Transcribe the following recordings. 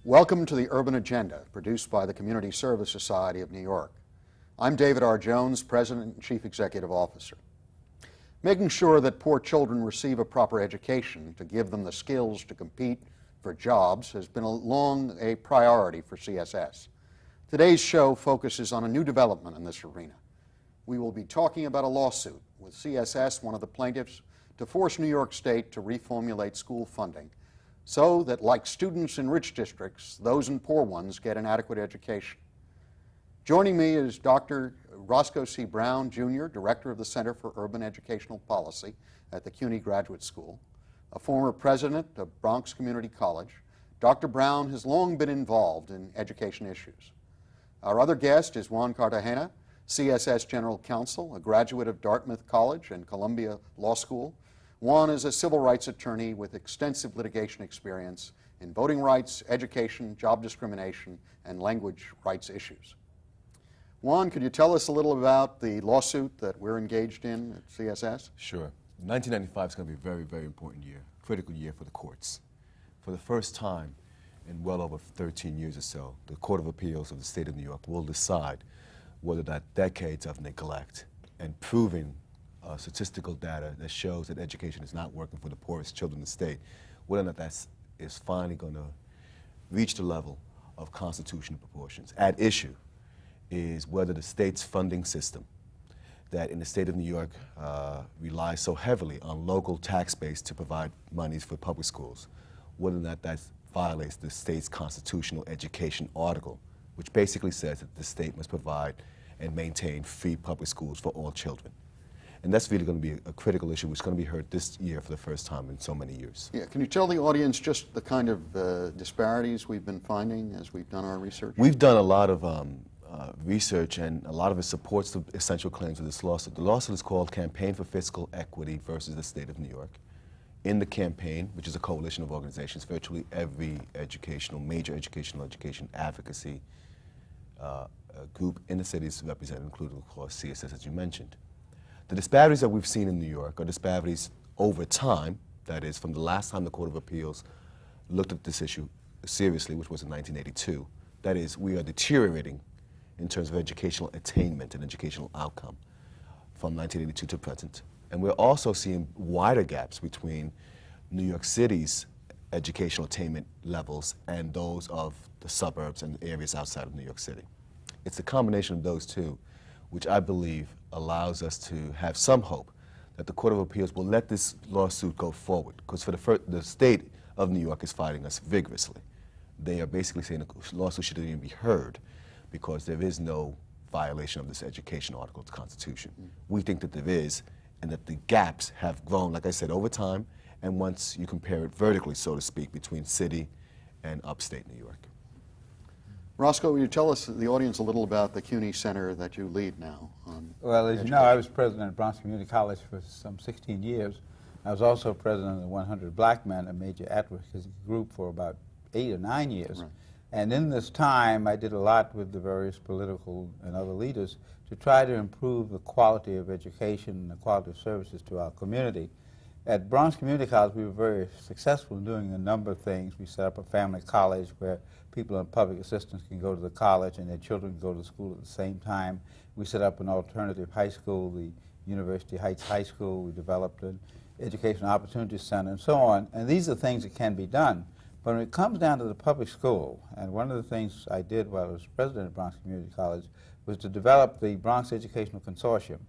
Welcome to the Urban Agenda, produced by the Community Service Society of New York. I'm David R. Jones, President and Chief Executive Officer. Making sure that poor children receive a proper education to give them the skills to compete for jobs has been long a priority for CSS. Today's show focuses on a new development in this arena. We will be talking about a lawsuit with CSS, one of the plaintiffs, to force New York State to reformulate school funding so that, like students in rich districts, those in poor ones get an adequate education. Joining me is Dr. Roscoe C. Brown, Jr., Director of the Center for Urban Educational Policy at the CUNY Graduate School, a former president of Bronx Community College. Dr. Brown has long been involved in education issues. Our other guest is Juan Cartagena, CSS General Counsel, a graduate of Dartmouth College and Columbia Law School. Juan is a civil rights attorney with extensive litigation experience in voting rights, education, job discrimination, and language rights issues. Juan, could you tell us a little about the lawsuit that we're engaged in at CSS? Sure. 1995 is going to be a very, very important year, critical year for the courts. For the first time in well over 13 years or so, the Court of Appeals of the State of New York will decide whether that decades of neglect and proving statistical data that shows that education is not working for the poorest children in the state, whether or not that is finally going to reach the level of constitutional proportions. At issue is whether the state's funding system that in the state of New York relies so heavily on local tax base to provide monies for public schools, whether or not that violates the state's constitutional education article, which basically says that the state must provide and maintain free public schools for all children. And that's really going to be a critical issue which is going to be heard this year for the first time in so many years. Yeah, can you tell the audience just the kind of disparities we've been finding as we've done our research? We've done a lot of research, and a lot of it supports the essential claims of this lawsuit. The lawsuit is called Campaign for Fiscal Equity versus the State of New York. In the campaign, which is a coalition of organizations, virtually every major education advocacy group in the city is represented, including, of course, CSS, as you mentioned. The disparities that we've seen in New York are disparities over time, that is, from the last time the Court of Appeals looked at this issue seriously, which was in 1982. That is, we are deteriorating in terms of educational attainment and educational outcome from 1982 to present. And we're also seeing wider gaps between New York City's educational attainment levels and those of the suburbs and areas outside of New York City. It's a combination of those two which I believe allows us to have some hope that the Court of Appeals will let this lawsuit go forward, because for the state of New York is fighting us vigorously. They are basically saying the lawsuit shouldn't even be heard because there is no violation of this education article of the Constitution. We think that there is, and that the gaps have grown, like I said, over time, and once you compare it vertically, so to speak, between city and upstate New York. Roscoe, will you tell us, the audience, a little about the CUNY Center that you lead now? Well, as you know, I was president of Bronx Community College for some 16 years. I was also president of the 100 Black Men, a major advocacy group, for about 8 or 9 years. Right. And in this time, I did a lot with the various political and other leaders to try to improve the quality of education and the quality of services to our community. At Bronx Community College, we were very successful in doing a number of things. We set up a family college where people on public assistance can go to the college and their children can go to school at the same time. We set up an alternative high school, the University Heights High School. We developed an Educational Opportunity Center and so on. And these are things that can be done. But when it comes down to the public school, and one of the things I did while I was president of Bronx Community College was to develop the Bronx Educational Consortium,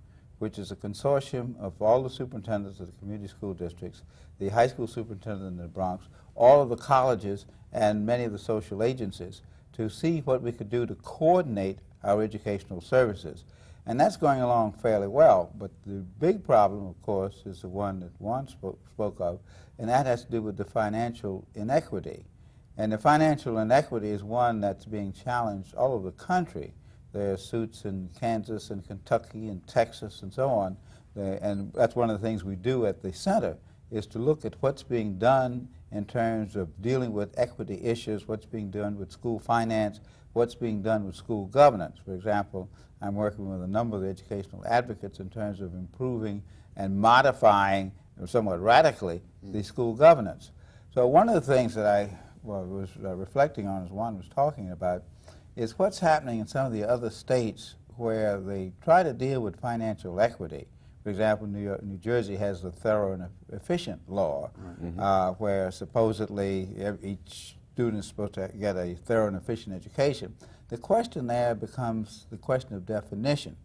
which is a consortium of all the superintendents of the community school districts, the high school superintendent in the Bronx, all of the colleges, and many of the social agencies, to see what we could do to coordinate our educational services. And that's going along fairly well, but the big problem, of course, is the one that Juan spoke of, and that has to do with the financial inequity. And the financial inequity is one that's being challenged all over the country. There are suits in Kansas and Kentucky and Texas and so on, and that's one of the things we do at the center, is to look at what's being done in terms of dealing with equity issues, what's being done with school finance, what's being done with school governance. For example, I'm working with a number of educational advocates in terms of improving and modifying, somewhat radically, the school governance. So one of the things that I was reflecting on, as Juan was talking about, is what's happening in some of the other states where they try to deal with financial equity. For example, New Jersey has the thorough and efficient law, where supposedly each student is supposed to get a thorough and efficient education. The question there becomes the question of definition.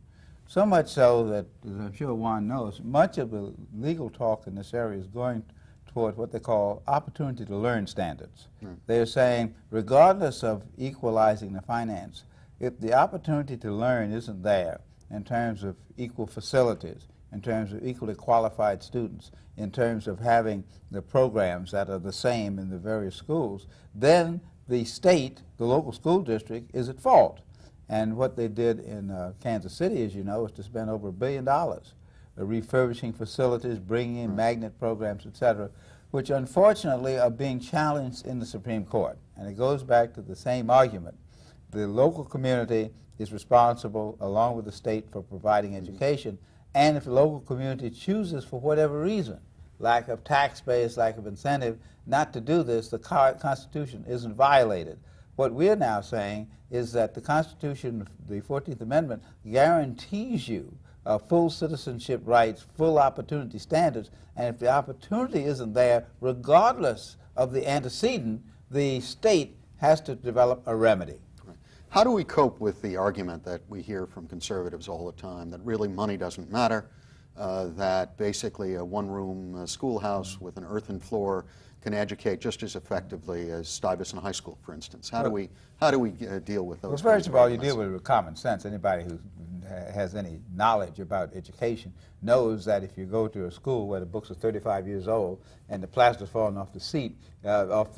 So much so that, as I'm sure Juan knows, much of the legal talk in this area is going toward what they call opportunity to learn standards. They're saying, regardless of equalizing the finance, if the opportunity to learn isn't there in terms of equal facilities, in terms of equally qualified students, in terms of having the programs that are the same in the various schools, then the state, the local school district, is at fault. And what they did in Kansas City, as you know, is to spend over $1 billion refurbishing facilities, bringing in magnet programs, etc., which unfortunately are being challenged in the Supreme Court. And it goes back to the same argument. The local community is responsible, along with the state, for providing education. And if the local community chooses, for whatever reason, lack of tax base, lack of incentive, not to do this, the Constitution isn't violated. What we're now saying is that the Constitution, the 14th Amendment, guarantees you full citizenship rights, full opportunity standards, and if the opportunity isn't there, regardless of the antecedent, the state has to develop a remedy. How do we cope with the argument that we hear from conservatives all the time that really money doesn't matter, that basically a one-room schoolhouse with an earthen floor can educate just as effectively as Stuyvesant High School, for instance? How do we deal with those? Well, first of all, you deal with it with common sense. Anybody who has any knowledge about education knows that if you go to a school where the books are 35 years old and the plaster's falling off the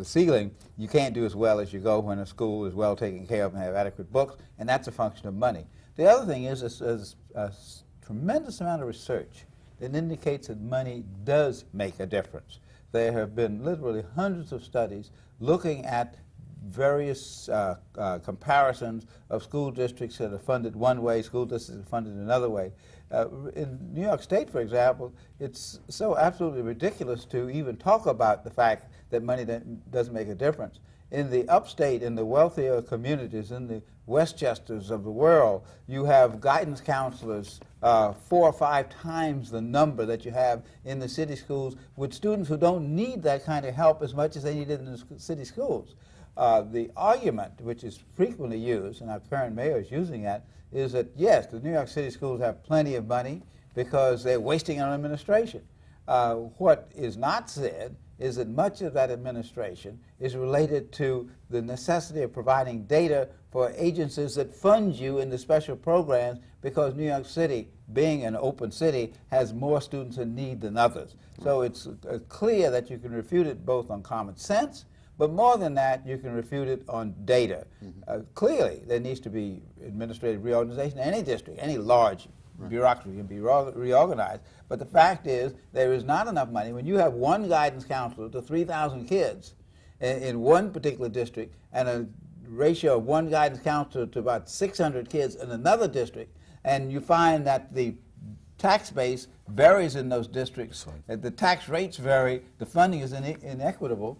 ceiling, you can't do as well as you go when a school is well taken care of and have adequate books, and that's a function of money. The other thing is there's a tremendous amount of research that indicates that money does make a difference. There have been literally hundreds of studies looking at various comparisons of school districts that are funded one way, school districts that are funded another way. In New York State, for example, it's so absolutely ridiculous to even talk about the fact that money doesn't make a difference. In the upstate, in the wealthier communities, in the Westchesters of the world, you have guidance counselors 4 or 5 times the number that you have in the city schools, with students who don't need that kind of help as much as they need it in the city schools. The argument, which is frequently used, and our current mayor is using that, is that yes, the New York City schools have plenty of money because they're wasting on administration. What is not said is that much of that administration is related to the necessity of providing data for agencies that fund you in the special programs, because New York City, being an open city, has more students in need than others. So it's clear that you can refute it both on common sense, but more than that, you can refute it on data. Clearly, there needs to be administrative reorganization in any district. Any large bureaucracy can be reorganized. But the fact is, there is not enough money. When you have one guidance counselor to 3,000 kids in one particular district, and a ratio of one guidance counselor to about 600 kids in another district, and you find that the tax base varies in those districts, the tax rates vary, the funding is inequitable,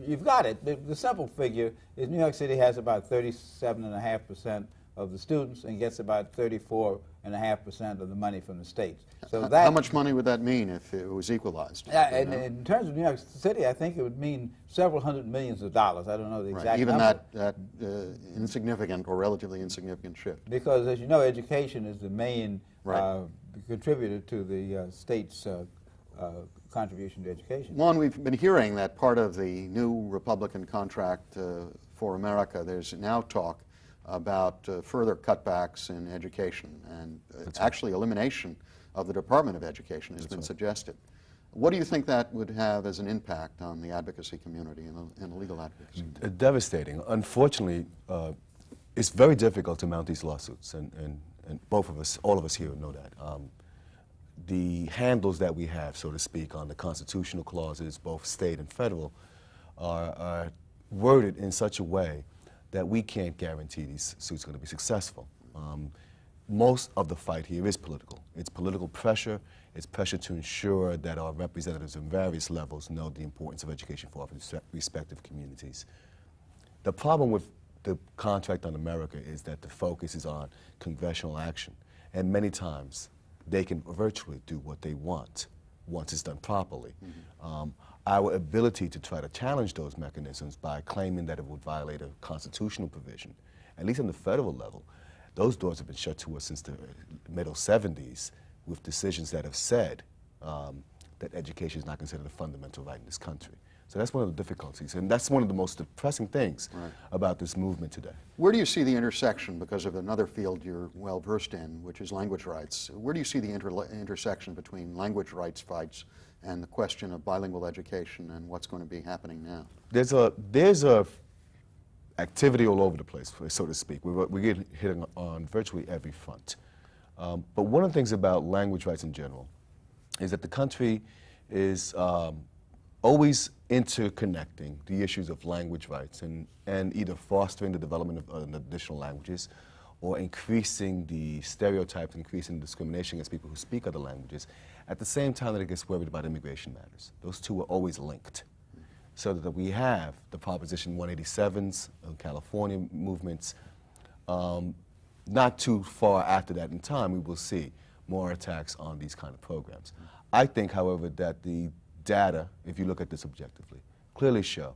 you've got it. The simple figure is New York City has about 37.5% of the students and gets about 34.5% of the money from the states. So that, how much money would that mean if it was equalized? In terms of New York City, I think it would mean several hundred millions of dollars. I don't know the exact even number. that insignificant or relatively insignificant shift. Because, as you know, education is the main contributor to the state's contribution to education. Juan, we've been hearing that part of the new Republican contract for America, there's now talk about further cutbacks in education, and actually elimination of the Department of Education has been suggested. What do you think that would have as an impact on the advocacy community and the legal advocacy? Devastating. Unfortunately, it's very difficult to mount these lawsuits, and both of us, all of us here know that. The handles that we have, so to speak, on the constitutional clauses, both state and federal, are worded in such a way that we can't guarantee these suits are going to be successful. most of the fight here is political. It's political pressure. It's pressure to ensure that our representatives in various levels know the importance of education for our respective communities. The problem with the contract on America is that the focus is on congressional action, and many times they can virtually do what they want once it's done properly. Our ability to try to challenge those mechanisms by claiming that it would violate a constitutional provision, at least on the federal level, those doors have been shut to us since the middle 70s with decisions that have said that education is not considered a fundamental right in this country. So that's one of the difficulties, and that's one of the most depressing things about this movement today. Where do you see the intersection, because of another field you're well versed in, which is language rights? Where do you see the intersection between language rights fights and the question of bilingual education and what's going to be happening now? There's a activity all over the place, so to speak. We get hit on virtually every front. But one of the things about language rights in general is that the country is always interconnecting the issues of language rights and either fostering the development of additional languages or increasing the stereotypes, increasing discrimination against people who speak other languages, at the same time that it gets worried about immigration matters. Those two are always linked. So that we have the Proposition 187s, California movements. Not too far after that in time, we will see more attacks on these kind of programs. I think, however, that the data, if you look at this objectively, clearly show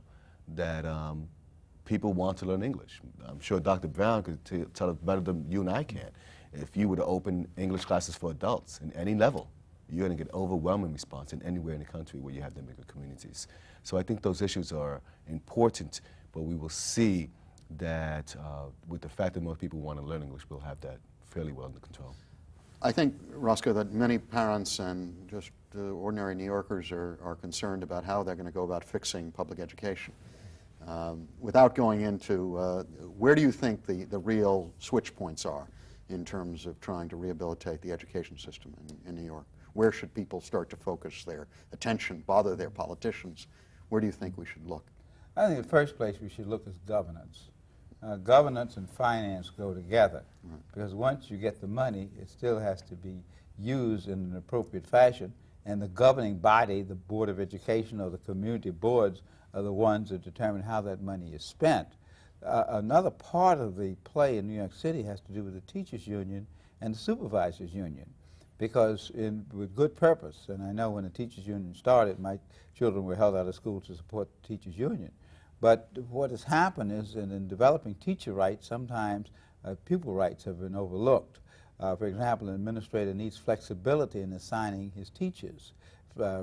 that people want to learn English. I'm sure Dr. Brown could tell it better than you and I can. If you were to open English classes for adults in any level, you're going to get overwhelming response in anywhere in the country where you have the immigrant communities. So I think those issues are important, but we will see that with the fact that most people want to learn English, we'll have that fairly well under control. I think, Roscoe, that many parents and just ordinary New Yorkers are concerned about how they're going to go about fixing public education. Without going into where do you think the real switch points are in terms of trying to rehabilitate the education system in New York? Where should people start to focus their attention, bother their politicians? Where do you think we should look? I think the first place we should look is governance. Governance and finance go together, because once you get the money, it still has to be used in an appropriate fashion, and the governing body, the Board of Education or the community boards, are the ones that determine how that money is spent. Another part of the play in New York City has to do with the teachers' union and the supervisors' union, because with good purpose, and I know when the teachers' union started, my children were held out of school to support the teachers' union. But what has happened is, in developing teacher rights, sometimes pupil rights have been overlooked. For example, an administrator needs flexibility in assigning his teachers,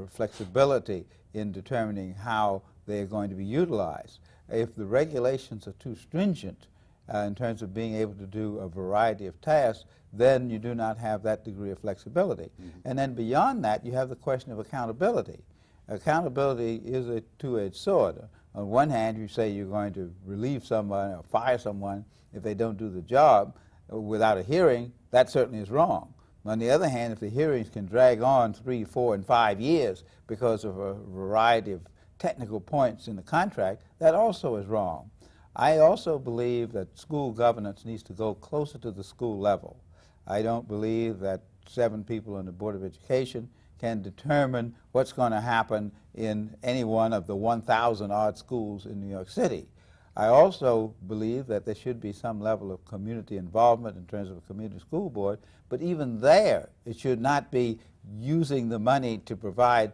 flexibility in determining how they are going to be utilized. If the regulations are too stringent in terms of being able to do a variety of tasks, then you do not have that degree of flexibility. And then beyond that, you have the question of accountability. Accountability is a two-edged sword. On one hand, you say you're going to relieve someone or fire someone if they don't do the job without a hearing. That certainly is wrong. On the other hand, if the hearings can drag on 3, 4, and 5 years because of a variety of technical points in the contract, that also is wrong. I also believe that school governance needs to go closer to the school level. I don't believe that 7 people on the Board of Education can determine what's going to happen in any one of the 1,000-odd schools in New York City. I also believe that there should be some level of community involvement in terms of a community school board, but even there, it should not be using the money to provide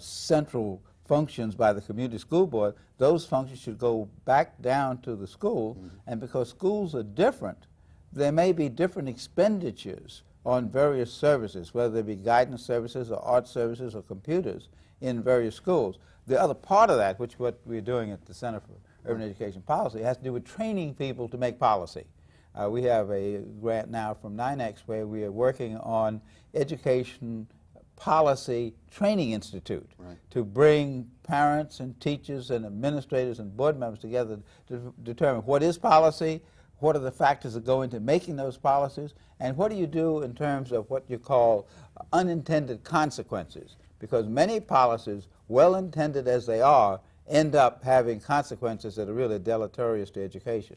central functions by the community school board. Those functions should go back down to the school, and because schools are different, there may be different expenditures on various services, whether they be guidance services or art services or computers in various schools. The other part of that, which what we're doing at the Center for Urban Education Policy, has to do with training people to make policy. We have a grant now from NYC where we are working on Education Policy Training Institute to bring parents and teachers and administrators and board members together to determine what is policy, what are the factors that go into making those policies, and what do you do in terms of what you call unintended consequences, because many policies, well intended as they are, end up having consequences that are really deleterious to education.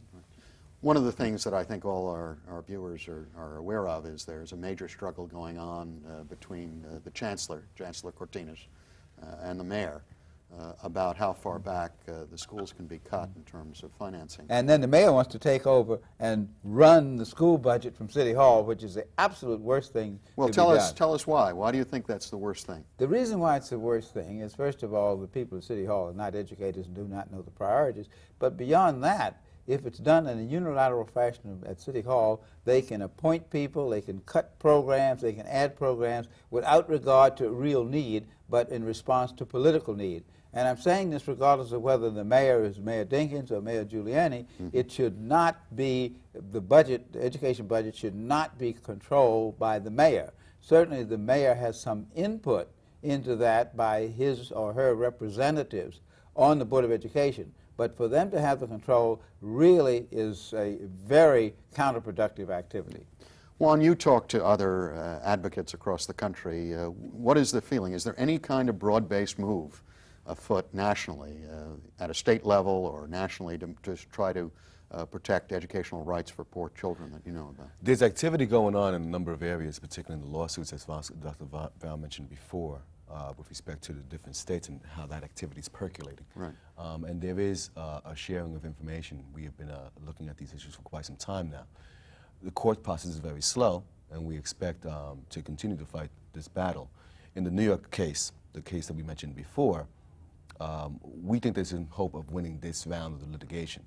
One of the things that I think all our viewers are aware of is there's a major struggle going on between the Chancellor Cortinas, and the Mayor about how far back the schools can be cut in terms of financing. And then the mayor wants to take over and run the school budget from City Hall, which is the absolute worst thing Well, to tell be us done. tell us why. Why do you think that's the worst thing? The reason why it's the worst thing is, first of all, the people at City Hall are not educators and do not know the priorities. But beyond that, if it's done in a unilateral fashion at City Hall, they can appoint people, they can cut programs, they can add programs without regard to real need, but in response to political need. And I'm saying this regardless of whether the mayor is Mayor Dinkins or Mayor Giuliani. It should not be, the budget, the education budget should not be controlled by the mayor. Certainly the mayor has some input into that by his or her representatives on the Board of Education. But for them to have the control really is a very counterproductive activity. Juan, you talk to other advocates across the country. What is the feeling? Is there any kind of broad-based move afoot nationally, at a state level or nationally, to try to protect educational rights for poor children that you know about? There's activity going on in a number of areas, particularly in the lawsuits, as Dr. Brown mentioned before, with respect to the different states and how that activity is percolating. Right. And there is a sharing of information. We have been looking at these issues for quite some time now. The court process is very slow, and we expect to continue to fight this battle. In the New York case, the case that we mentioned before, we think there's some hope of winning this round of the litigation.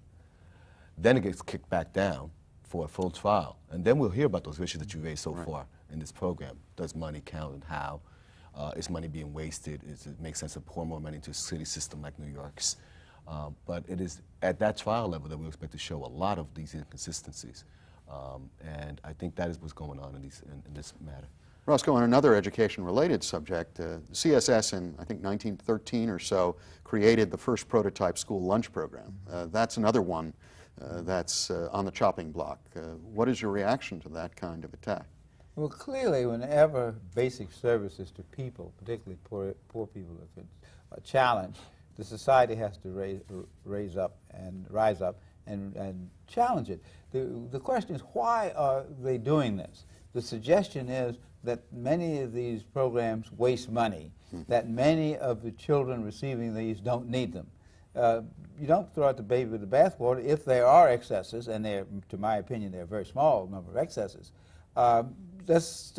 Then it gets kicked back down for a full trial, and then we'll hear about those issues that you raised so far in this program. Does money count, and how? Is money being wasted? Does it make sense to pour more money into a city system like New York's? But it is at that trial level that we expect to show a lot of these inconsistencies. And I think that is what's going on in this matter. Roscoe, on another education-related subject, CSS in, I think, 1913 or so, created the first prototype school lunch program. That's another one that's on the chopping block. What is your reaction to that kind of attack? Well, clearly, whenever basic services to people, particularly poor people, are challenged, the society has to rise up and challenge it. The question is, why are they doing this? The suggestion is that many of these programs waste money, that many of the children receiving these don't need them. You don't throw out the baby with the bathwater. If there are excesses, and to my opinion, they're a very small number of excesses, just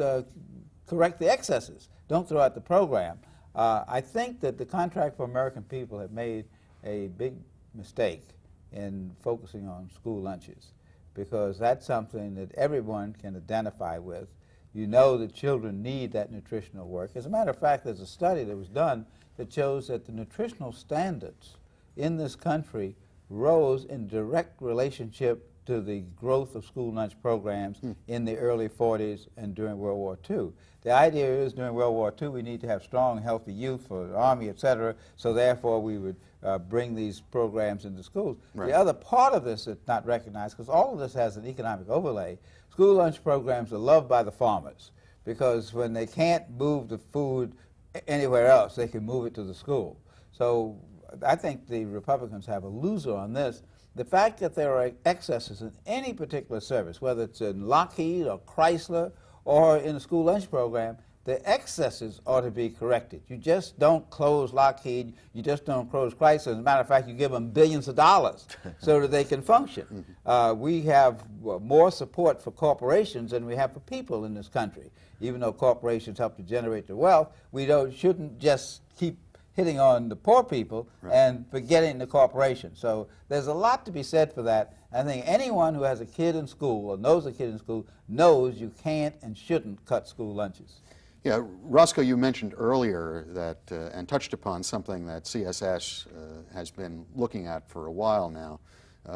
correct the excesses. Don't throw out the program. I think that the Contract for American People have made a big mistake in focusing on school lunches, because that's something that everyone can identify with. You know that children need that nutritional work. As a matter of fact, there's a study that was done that shows that the nutritional standards in this country rose in direct relationship to the growth of school lunch programs in the early 40s and during World War II. The idea is during World War II we need to have strong, healthy youth for the Army, etc., so therefore we would bring these programs into schools. Right. The other part of this that's not recognized, because all of this has an economic overlay, school lunch programs are loved by the farmers, because when they can't move the food anywhere else, they can move it to the school. So I think the Republicans have a loser on this. The fact that there are excesses in any particular service, whether it's in Lockheed or Chrysler or in a school lunch program, the excesses ought to be corrected. You just don't close Lockheed, you just don't close Chrysler. As a matter of fact, you give them billions of dollars so that they can function. We have more support for corporations than we have for people in this country. Even though corporations help to generate the wealth, we shouldn't just keep hitting on the poor people and forgetting the corporation. So there's a lot to be said for that. I think anyone who has a kid in school or knows a kid in school knows you can't and shouldn't cut school lunches. Yeah, Roscoe, you mentioned earlier that, and touched upon something that CSS has been looking at for a while now,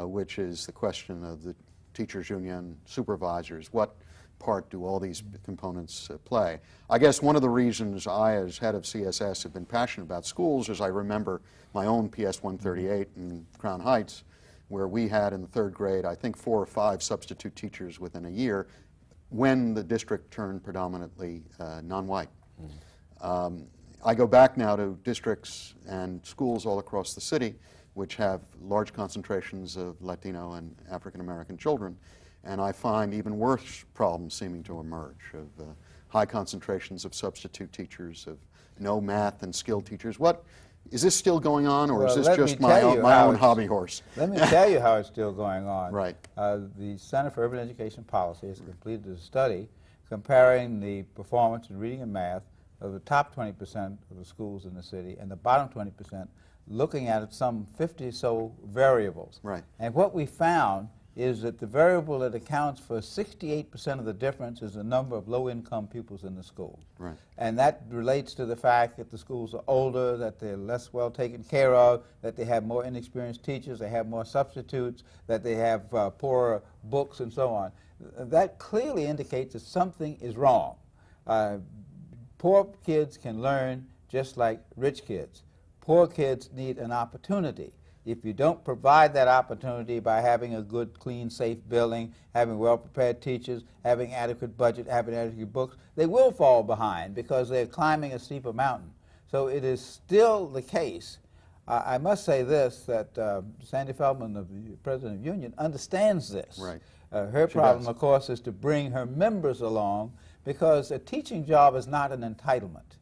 which is the question of the teachers union, supervisors. What part do all these components play? I guess one of the reasons I, as head of CSS, have been passionate about schools is I remember my own PS 138 in Crown Heights, where we had in the third grade, I think 4 or 5 substitute teachers within a year when the district turned predominantly non-white. I go back now to districts and schools all across the city which have large concentrations of Latino and African American children. And I find even worse problems seeming to emerge of high concentrations of substitute teachers, of no math and skilled teachers. What, is this still going on, or is this just my own hobby horse? Let me tell you how it's still going on. Right. The Center for Urban Education Policy has completed a study comparing the performance in reading and math of the top 20% of the schools in the city and the bottom 20%, looking at some 50 so variables. Right. And what we found is that the variable that accounts for 68% of the difference is the number of low-income pupils in the schools. Right. And that relates to the fact that the schools are older, that they're less well taken care of, that they have more inexperienced teachers, they have more substitutes, that they have poorer books, and so on. That clearly indicates that something is wrong. Poor kids can learn just like rich kids. Poor kids need an opportunity. If you don't provide that opportunity by having a good, clean, safe building, having well-prepared teachers, having adequate budget, having adequate books, they will fall behind because they're climbing a steeper mountain. So it is still the case. I must say this, that Sandy Feldman, the President of Union, understands this. Right. Her problem, of course, is to bring her members along, because a teaching job is not an entitlement.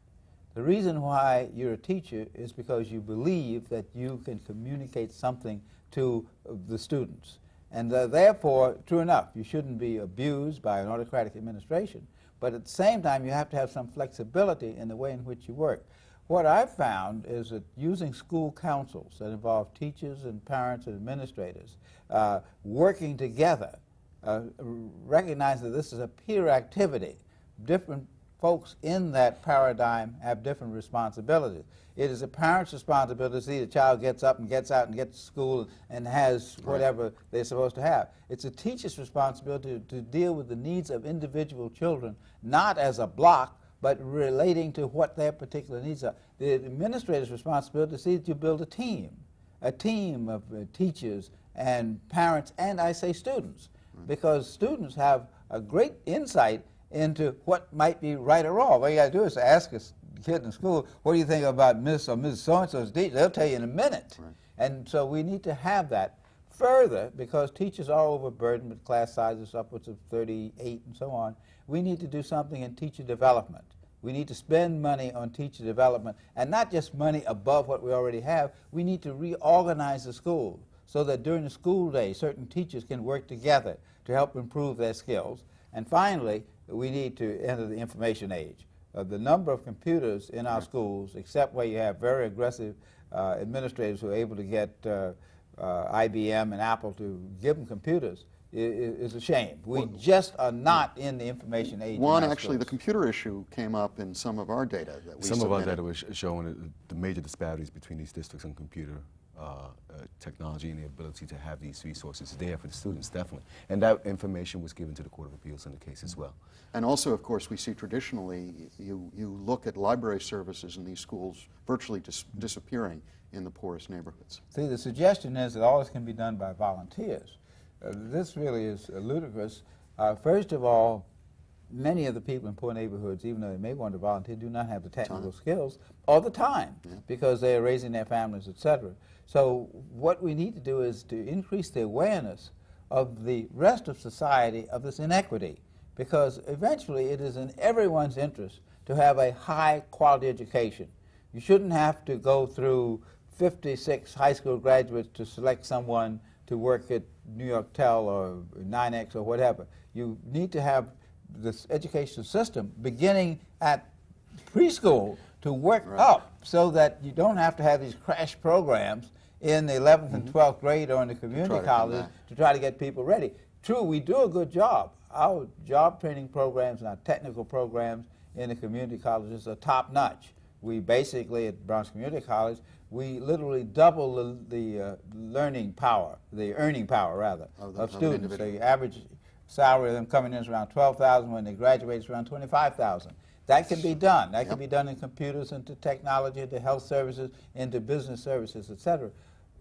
The reason why you're a teacher is because you believe that you can communicate something to the students. And therefore, true enough, you shouldn't be abused by an autocratic administration, but at the same time, you have to have some flexibility in the way in which you work. What I've found is that using school councils that involve teachers and parents and administrators working together, recognize that this is a peer activity. Different folks in that paradigm have different responsibilities. It is a parent's responsibility to see the child gets up and gets out and gets to school and has whatever they're supposed to have. It's a teacher's responsibility to deal with the needs of individual children, not as a block, but relating to what their particular needs are. The administrator's responsibility is to see that you build a team of teachers and parents, and I say students, because students have a great insight into what might be right or wrong. What you got to do is to ask a kid in school, what do you think about Miss or Mrs. So-and-so's teacher? They'll tell you in a minute. Right. And so we need to have that. Further, because teachers are overburdened with class sizes upwards of 38 and so on, we need to do something in teacher development. We need to spend money on teacher development, and not just money above what we already have. We need to reorganize the school so that during the school day, certain teachers can work together to help improve their skills. And finally, we need to enter the information age. The number of computers in our schools, except where you have very aggressive administrators who are able to get IBM and Apple to give them computers, is a shame. We just are not in the information age. Juan, actually, the computer issue came up in some of our data that we submitted. Some of our data was showing the major disparities between these districts on computer technology and the ability to have these resources there for the students, definitely. And that information was given to the Court of Appeals in the case as well. And also, of course, we see traditionally, you look at library services in these schools virtually disappearing in the poorest neighborhoods. See, the suggestion is that all this can be done by volunteers. This really is ludicrous. First of all, many of the people in poor neighborhoods, even though they may want to volunteer, do not have the technical skills all the time because they are raising their families, etc. So what we need to do is to increase the awareness of the rest of society of this inequity, because eventually it is in everyone's interest to have a high-quality education. You shouldn't have to go through 56 high school graduates to select someone to work at New York Tel or 9X or whatever. You need to have this education system beginning at preschool to work up so that you don't have to have these crash programs in the 11th and 12th grade or in the community colleges to try to get people ready. True, we do a good job. Our job training programs and our technical programs in the community colleges are top-notch. We basically, at Bronx Community College, we literally double the learning power, the earning power, rather, of students. The average salary of them coming in is around $12,000. When they graduate, it's around $25,000. That can be done. That can be done in computers, into technology, into health services, into business services, etc.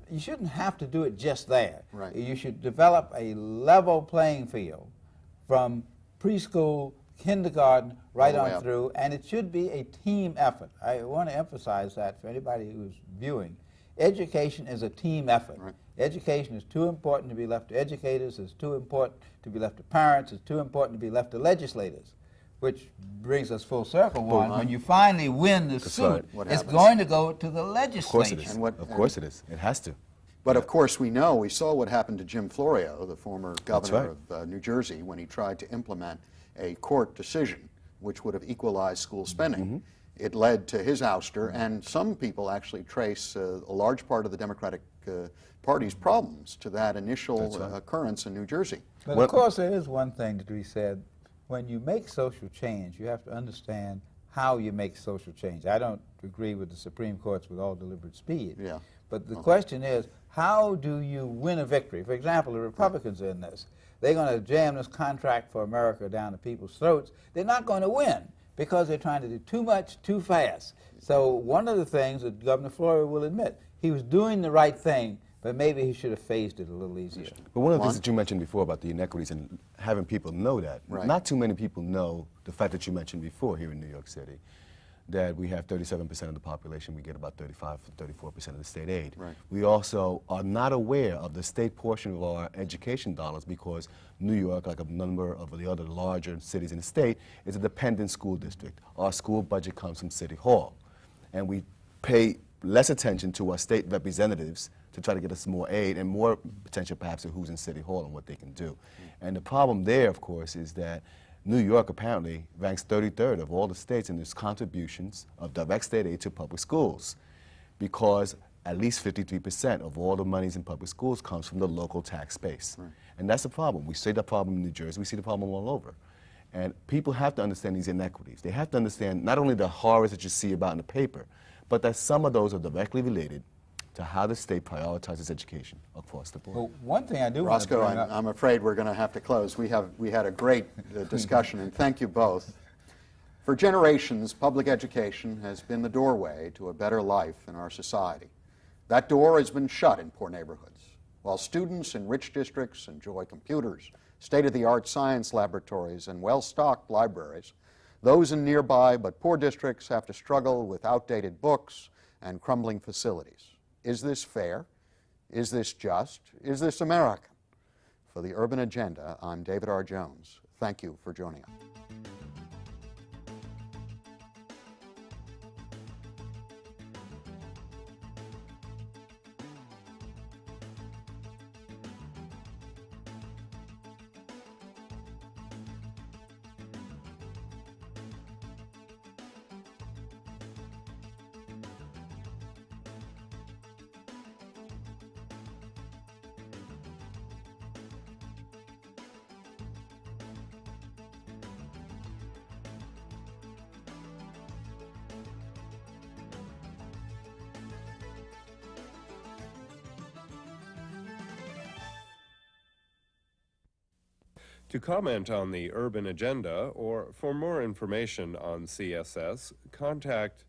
You shouldn't have to do it just there. Right. You should develop a level playing field from preschool, kindergarten, right on through, and it should be a team effort. I want to emphasize that for anybody who's viewing. Education is a team effort. Right. Education is too important to be left to educators, it's too important to be left to parents, it's too important to be left to legislators. Which brings us full circle, Juan. When you finally win the suit, What it's happens? going to go to the legislature. Of course it is. And what- Of course it is. It has to. But of course, we saw what happened to Jim Florio, the former governor right. of New Jersey, when he tried to implement a court decision which would have equalized school spending. Mm-hmm. It led to his ouster, and some people actually trace a large part of the Democratic Party's problems to that initial occurrence in New Jersey. But of course, there is one thing to be said. When you make social change, you have to understand how you make social change. I don't agree with the Supreme Court's with all deliberate speed. Yeah. But the question is, how do you win a victory? For example, the Republicans are in this. They're going to jam this contract for America down to people's throats. They're not going to win because they're trying to do too much, too fast. So one of the things that Governor Florio will admit, he was doing the right thing, but maybe he should have phased it a little easier. But one of the things that you mentioned before about the inequities and having people know that, Right. not too many people know the fact that you mentioned before here in New York City, that we have 37% of the population, we get about 35, 34% of the state aid. Right. We also are not aware of the state portion of our education dollars because New York, like a number of the other larger cities in the state, is a dependent school district. Our school budget comes from City Hall, and we pay less attention to our state representatives to try to get us more aid and more potential perhaps to who's in City Hall and what they can do. And the problem there, of course, is that New York apparently ranks 33rd of all the states in its contributions of direct state aid to public schools because at least 53% of all the monies in public schools comes from the local tax base. Right. And that's the problem. We see the problem in New Jersey, we see the problem all over. And people have to understand these inequities. They have to understand not only the horrors that you see about in the paper, but that some of those are directly related to how the state prioritizes education across the board. Well, one thing I do want to Roscoe, bring up... I'm afraid we're going to have to close. We had a great discussion, and thank you both. For generations, public education has been the doorway to a better life in our society. That door has been shut in poor neighborhoods. While students in rich districts enjoy computers, state-of-the-art science laboratories, and well-stocked libraries, those in nearby but poor districts have to struggle with outdated books and crumbling facilities. Is this fair? Is this just? Is this American? For the Urban Agenda, I'm David R. Jones. Thank you for joining us. To comment on the Urban Agenda or for more information on CSS, contact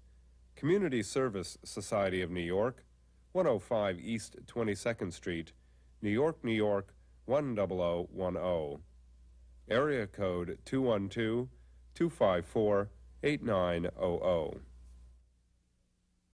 Community Service Society of New York, 105 East 22nd Street, New York, New York, 10010. Area code 212-254-8900.